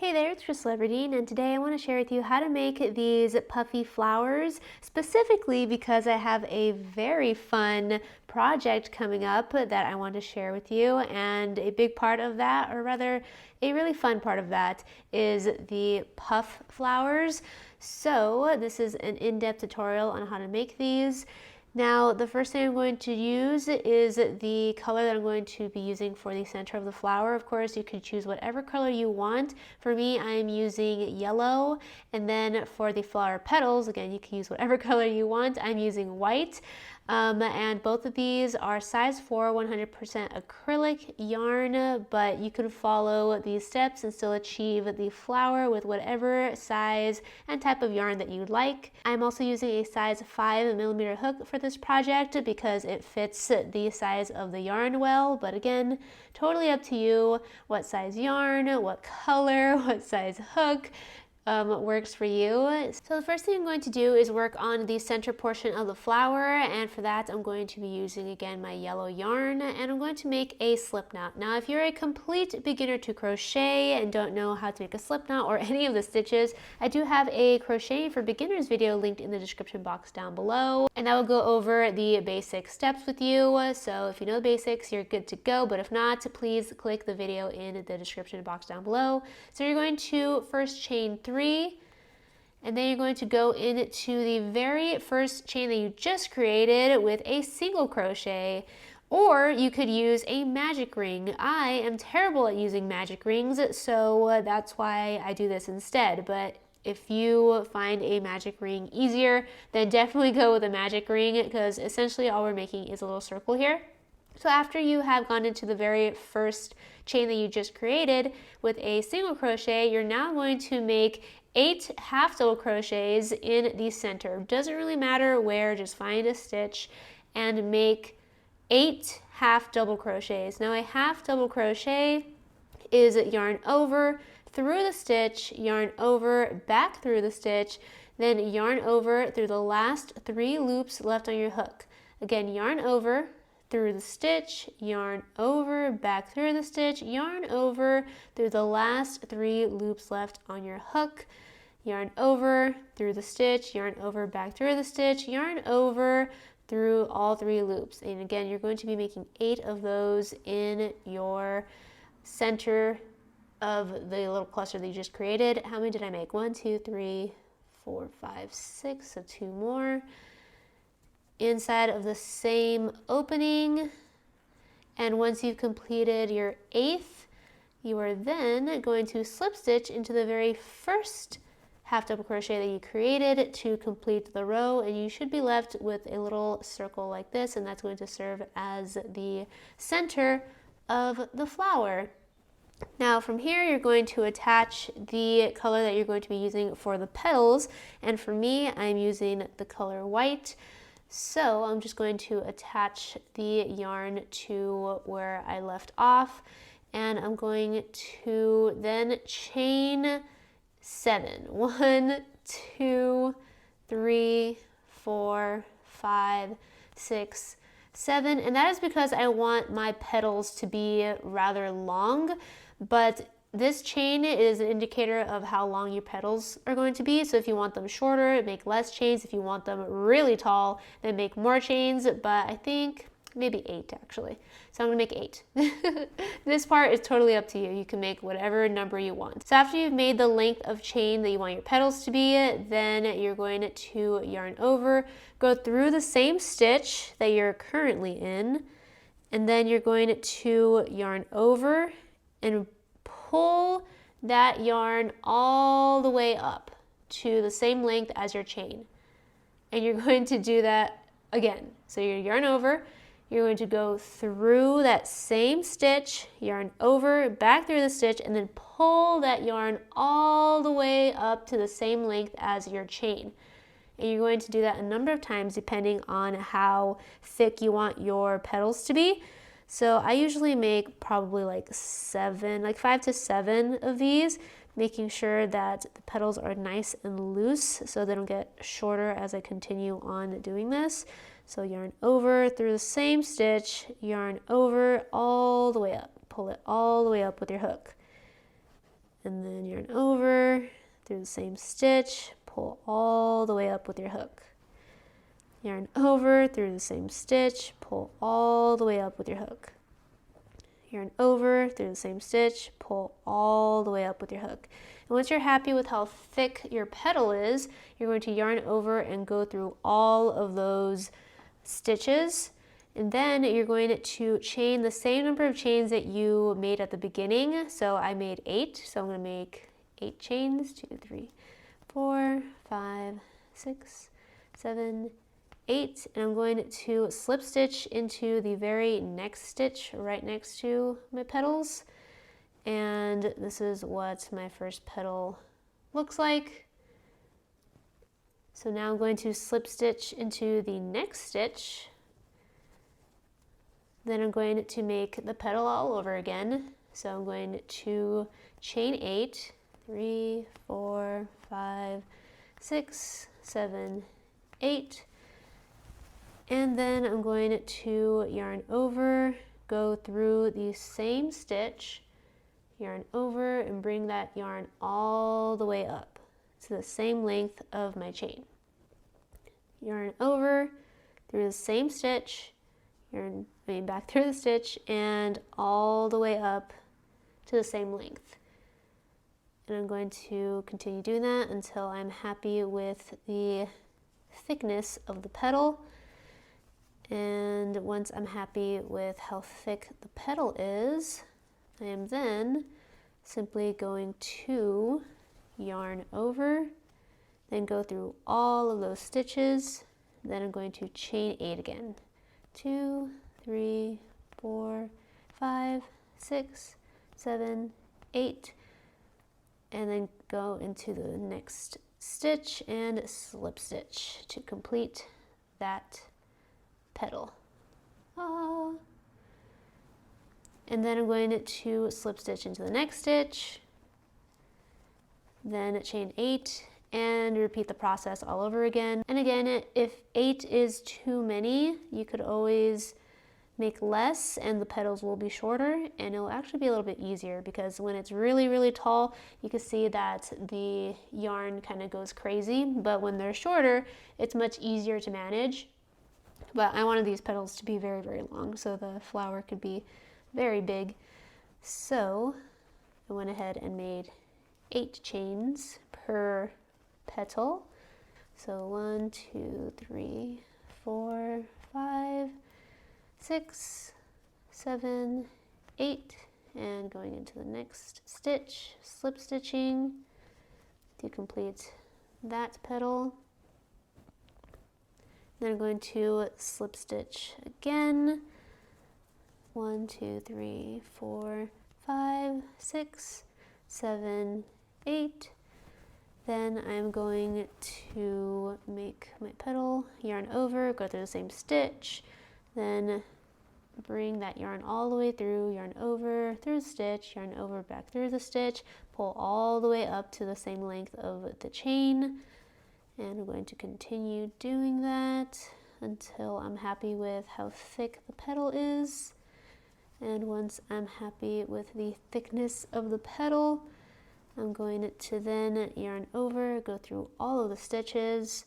Hey there, it's Krystal Everdeen, and today I want to share with you how to make these puffy flowers, specifically because I have a very fun project coming up that I want to share with you, and a big part of that, or rather a really fun part of that, is the puff flowers. So this is an in-depth tutorial on how to make these. Now, the first thing I'm going to use is the color that I'm going to be using for the center of the flower. Of course, you can choose whatever color you want. For me, I'm using yellow, and then for the flower petals, again, you can use whatever color you want. I'm using white. And both of these are size 4, 100% acrylic yarn, but you can follow these steps and still achieve the flower with whatever size and type of yarn that you'd like. I'm also using a size 5mm hook for this project because it fits the size of the yarn well, but again, totally up to you what size yarn, what color, what size hook works for you. So the first thing I'm going to do is work on the center portion of the flower, and for that I'm going to be using again my yellow yarn, and I'm going to make a slip knot. Now if you're a complete beginner to crochet and don't know how to make a slip knot or any of the stitches, I do have a crochet for beginners video linked in the description box down below, and I will go over the basic steps with you. So if you know the basics, you're good to go, but if not, please click the video in the description box down below. So you're going to first chain 3, and then you're going to go into the very first chain that you just created with a single crochet, or you could use a magic ring. I am terrible at using magic rings, so that's why I do this instead, but if you find a magic ring easier, then definitely go with a magic ring, because essentially all we're making is a little circle here. So after you have gone into the very first chain that you just created with a single crochet, you're now going to make 8 half double crochets in the center. Doesn't really matter where, just find a stitch and make 8 half double crochets. Now a half double crochet is yarn over, through the stitch, yarn over, back through the stitch, then yarn over through the last 3 loops left on your hook. Again, yarn over, through the stitch, yarn over, back through the stitch, yarn over through the last 3 loops left on your hook, yarn over through the stitch, yarn over, back through the stitch, yarn over through all 3 loops. And again, you're going to be making 8 of those in your center of the little cluster that you just created. How many did I make? 1, 2, 3, 4, 5, 6, so 2 more. Inside of the same opening, and once you've completed your 8th, you are then going to slip stitch into the very first half double crochet that you created to complete the row, and you should be left with a little circle like this, and that's going to serve as the center of the flower. Now from here you're going to attach the color that you're going to be using for the petals, and for me I'm using the color white. So I'm just going to attach the yarn to where I left off, and I'm going to then chain 7. 1, 2, 3, 4, 5, 6, 7, and that is because I want my petals to be rather long, but this chain is an indicator of how long your petals are going to be. So if you want them shorter, make less chains. If you want them really tall, then make more chains, but I think maybe 8 actually. So I'm gonna make 8. This part is totally up to you. You can make whatever number you want. So after you've made the length of chain that you want your petals to be, then you're going to yarn over, go through the same stitch that you're currently in, and then you're going to yarn over and pull that yarn all the way up to the same length as your chain. And you're going to do that again. So you yarn over, you're going to go through that same stitch, yarn over, back through the stitch, and then pull that yarn all the way up to the same length as your chain. And you're going to do that a number of times depending on how thick you want your petals to be. So I usually make probably like 5 to 7 of these, making sure that the petals are nice and loose so they don't get shorter as I continue on doing this. So yarn over through the same stitch, yarn over all the way up, pull it all the way up with your hook. and then yarn over through the same stitch, pull all the way up with your hook. Yarn over through the same stitch, pull all the way up with your hook. Yarn over through the same stitch, pull all the way up with your hook. And once you're happy with how thick your petal is, you're going to yarn over and go through all of those stitches. And then you're going to chain the same number of chains that you made at the beginning. So I made 8, so I'm going to make 8 chains, 2, 3, 4, 5, 6, 7, 8, and I'm going to slip stitch into the very next stitch right next to my petals. And this is what my first petal looks like. So now I'm going to slip stitch into the next stitch. Then I'm going to make the petal all over again. So I'm going to chain 8, 3, 4, 5, 6, 7, 8. And then I'm going to yarn over, go through the same stitch, yarn over, and bring that yarn all the way up to the same length of my chain. Yarn over through the same stitch, back through the stitch, and all the way up to the same length. And I'm going to continue doing that until I'm happy with the thickness of the petal. And once I'm happy with how thick the petal is, I am then simply going to yarn over, then go through all of those stitches. Then I'm going to chain 8 again. 2, 3, 4, 5, 6, 7, 8, and then go into the next stitch and slip stitch to complete that petal. And then I'm going to slip stitch into the next stitch, then chain 8, and repeat the process all over again. And again, if 8 is too many, you could always make less and the petals will be shorter, and it'll actually be a little bit easier, because when it's really, really tall, you can see that the yarn kind of goes crazy, but when they're shorter, it's much easier to manage. But I wanted these petals to be very, very long, so the flower could be very big. So I went ahead and made 8 chains per petal. So 1, 2, 3, 4, 5, 6, 7, 8, and going into the next stitch, slip stitching to complete that petal. Then I'm going to slip stitch again. 1, 2, 3, 4, 5, 6, 7, 8. Then I'm going to make my petal, yarn over, go through the same stitch, then bring that yarn all the way through, yarn over, through the stitch, yarn over, back through the stitch, pull all the way up to the same length of the chain. And I'm going to continue doing that until I'm happy with how thick the petal is. And once I'm happy with the thickness of the petal, I'm going to then yarn over, go through all of the stitches,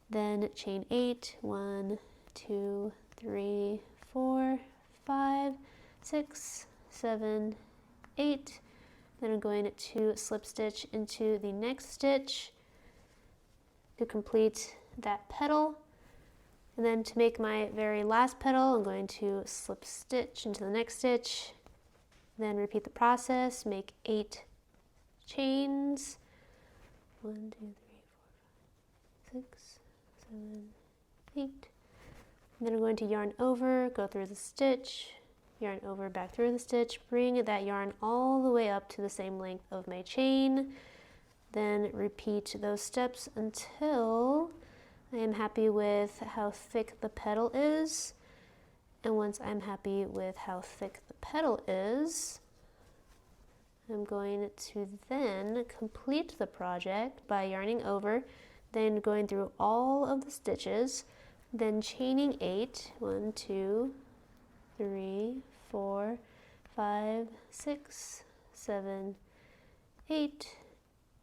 then chain 8, 1, 2, 3, 4, 5, 6, 7, 8. Then I'm going to slip stitch into the next stitch to complete that petal. And then to make my very last petal, I'm going to slip stitch into the next stitch, then repeat the process, make 8 chains. 1, 2, 3, 4, 5, 6, 7, 8. And then I'm going to yarn over, go through the stitch, yarn over, back through the stitch, bring that yarn all the way up to the same length of my chain. Then repeat those steps until I am happy with how thick the petal is. And once I'm happy with how thick the petal is, I'm going to then complete the project by yarning over, then going through all of the stitches, then chaining 8, 1, 2, 3, 4, 5, 6, 7, 8,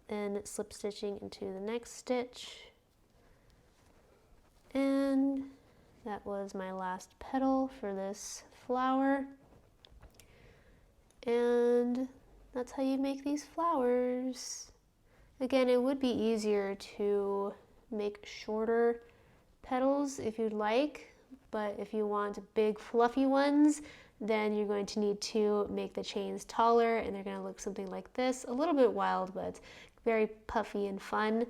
then slip stitching into the next stitch, and that was my last petal for this flower. And that's how you make these flowers. Again, it would be easier to make shorter petals if you'd like, but if you want big fluffy ones, then you're going to need to make the chains taller, and they're going to look something like this. A little bit wild, but very puffy and fun.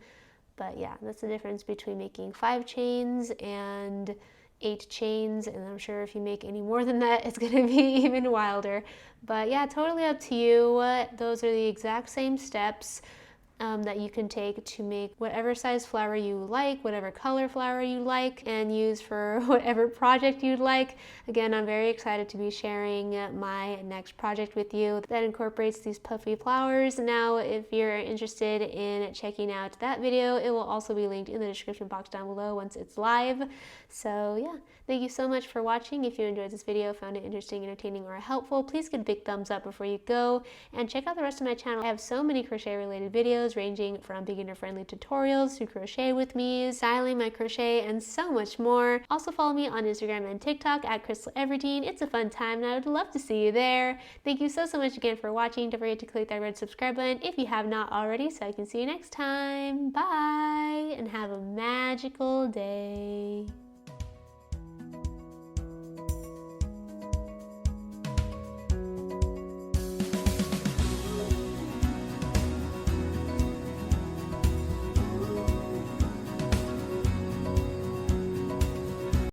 But yeah, that's the difference between making 5 chains and 8 chains, and I'm sure if you make any more than that, it's going to be even wilder. But yeah, totally up to you. Those are the exact same steps that you can take to make whatever size flower you like, whatever color flower you like, and use for whatever project you'd like. Again, I'm very excited to be sharing my next project with you that incorporates these puffy flowers. Now, if you're interested in checking out that video, it will also be linked in the description box down below once it's live. So yeah, thank you so much for watching. If you enjoyed this video, found it interesting, entertaining, or helpful, please give a big thumbs up before you go, and check out the rest of my channel. I have so many crochet related videos ranging from beginner friendly tutorials to crochet with me, styling my crochet, and so much more. Also follow me on Instagram and TikTok at Krystal Everdeen. It's a fun time and I would love to see you there. Thank you so much again for watching. Don't forget to click that red subscribe button if you have not already so I can see you next time. Bye and have a magical day.